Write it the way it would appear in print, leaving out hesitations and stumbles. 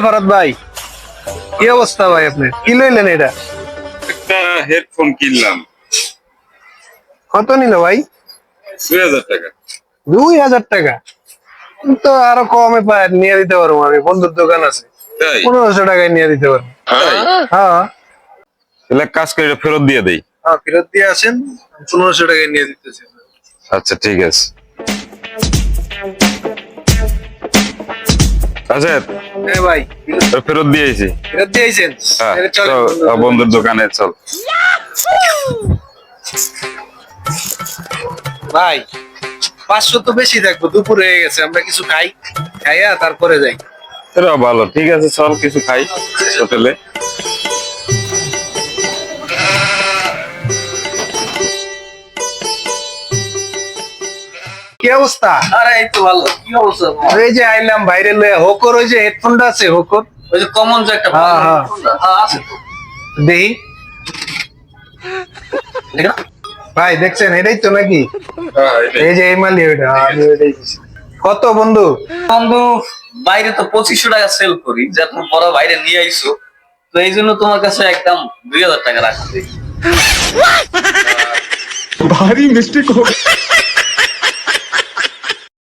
ভরত ভাই, কি অবস্থা ভাই? আপনি কি লইলেন এটা? একটা হেডফোন কিনলাম। কত নিল ভাই? 2000 টাকা। 2000 টাকা? তো আরো কমে পায় নিয়ে দিতে পারবো, আমি বন্ধুর দোকান আছে, তাই? 1500 টাকায় নিয়ে দিতে পারবো। তাই? হ্যাঁ তাহলে এক কাজ করে ফেরত দিয়ে দেই। হ্যাঁ, ফেরত দিয়ে আসেন, 1500 টাকায় নিয়ে দিতেছি। আচ্ছা ঠিক আছে। আচ্ছা ভাই, ফেরত দিয়েছি। ফেরত দিয়েছেন? হ্যাঁ, চলেন বন্ধুর দোকানে চল। ভাই, 500 তো বেশি থাকবো, দুপুর হয়ে গেছে, আমরা কিছু খাই, খাইয়া তারপরে যাই। এটা ভালো, ঠিক আছে চল কিছু খাই হোটেলে। কি অবস্থা? আরে এই তো ভালো। কি অবস্থা? এই যে আইলাম বাইরে লইয়া, হোকর ওই যে হেডফোনটা আছে, হোকর ওই যে কমন যে একটা হ্যাঁ, হ্যাঁ। হ্যাঁ আছে তো। দেহি দেখো ভাই, দেখছেন এটাই তো নাকি? এই যে এই মালি, ওইটা আমি ওইটাই দিছি। কত বন্ধু? বন্ধু, বাইরে তো 2500 টাকা সেল করি, যে তুমি বড় বাইরে নিয়ে আইছো, তো এই জন্য তোমার কাছে একদম 2000 টাকা রাখছি। ভারী মিস্টেক